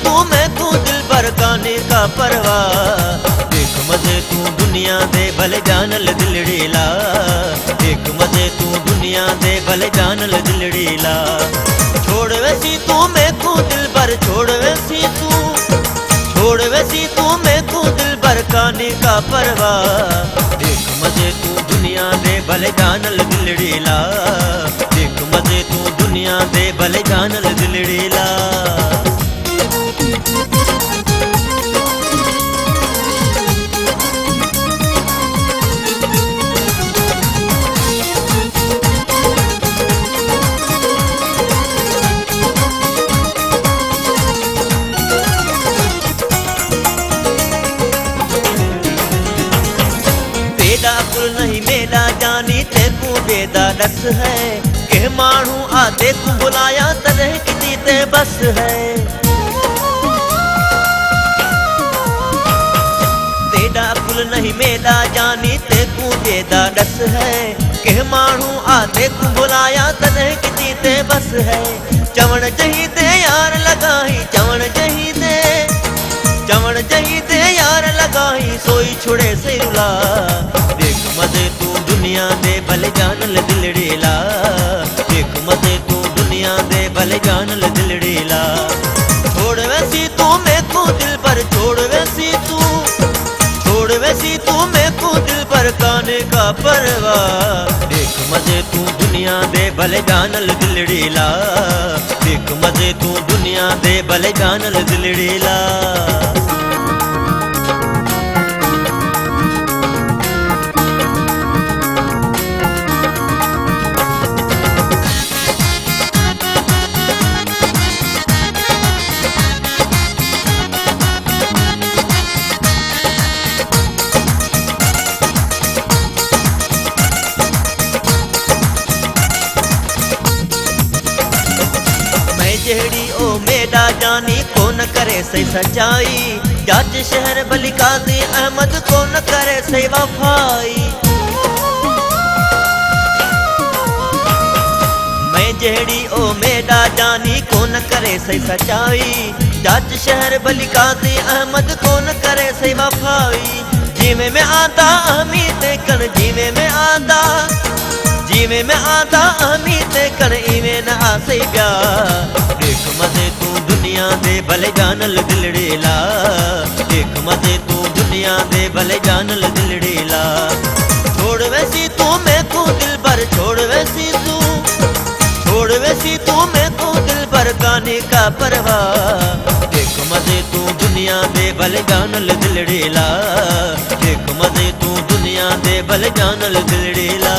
तू मैं तू दिल भर काने का परवाह। देख मजे तू दुनिया दे भले जानल दिलड़ीला। देख मजे तू दुनिया दे भले जानल दिलड़ीला। छोड़ वैसी तू मैं तू दिल भर छोड़ वैसी तू छोड़ वैसी तू मैं तू दिल भर काने का परवाह। देख मजे तू दुनिया दे भले जानल दिलड़ीला। देख मजे तू दुनिया दे भले जानल दिलड़ीला। बेदा कुल नहीं मेरा जानी ते तू बेदा डस है। के मानू आते को बुलाया तरह किसी ते बस है। बेदा कुल नहीं मेरा जानी ते तू बेदा डस है। के मानू आते को बुलाया तरह किसी ते बस है। चवण जही ते यार लगाई चवण जही ते यार लगाई सोई छुड़े से रुला। देख मजे तू दुनिया दे भले जानल दिलड़ीला। देख मजे तू दुनिया दे भले जानल दिलड़ीला। छोड़ वैसी तू मैं को दिल पर छोड़ वैसी तू मैं को दिल पर काने का परवाह। देख मजे तू दुनिया दे भले जानल दिलड़ीला। देख मजे तू दुनिया दे भले जानल दिलड़ीला। जेड़ी ओ मेरा जानी को न करे सही सच्चाई। जाच शहर बली काजी अहमद को न करे सही वफाई। मैं जेड़ी ओ मेरा जानी को न करे सही सच्चाई। जाच शहर बली काजी अहमद को न करे सही वफाई। जीवे में आता अहमीद कन जीवे में आता अहमीद कन इवे न आसे ब्या। देख मजे तू दुनिया दे भले जानल दिलड़ीला। देख मजे तू दुनिया दे भले जानल दिलड़ीला। छोड़ वैसी तू मैं को दिल भर छोड़ वैसी तू मैं को दिल भर काने का परवाह। देख मजे तू दुनिया दे भले जानल दिलड़ीला। देख मजे तू दुनिया दे भले जानल दिलड़ीला।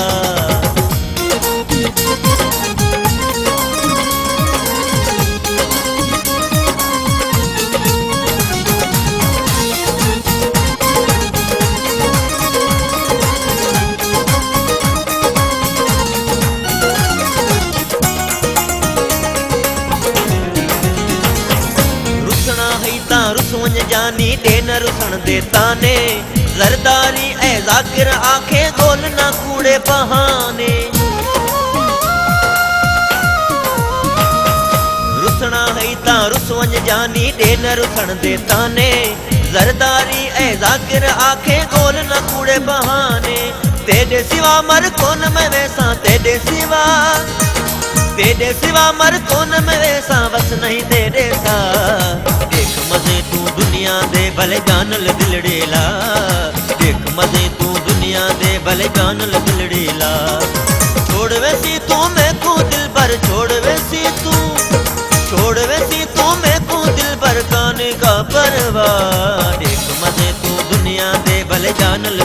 रुसवंज जानी दे न रुसन देता ने। जरदारी ए जाकिर आखे गोल ना कूड़े बहाने। रुसना है ता रुसवंज जानी दे न रुसन देता ने। जरदारी ए जाकिर आखे गोल ना कूड़े बहाने। तेरे सिवा मर कौन मैं वैसा तेरे सिवा मर कौन मैं वैसा बस नहीं तेरे सा। देख मजे तू दुनिया दे भले जानल दिलड़ीला। देख मजे तू दुनिया दे भले जानल दिलड़ीला। छोड़ वैसी तू मैं को दिल भर छोड़ वैसी तू मैं को दिल भर काने का परवाह। देख मजे तू दुनिया दे भले जानल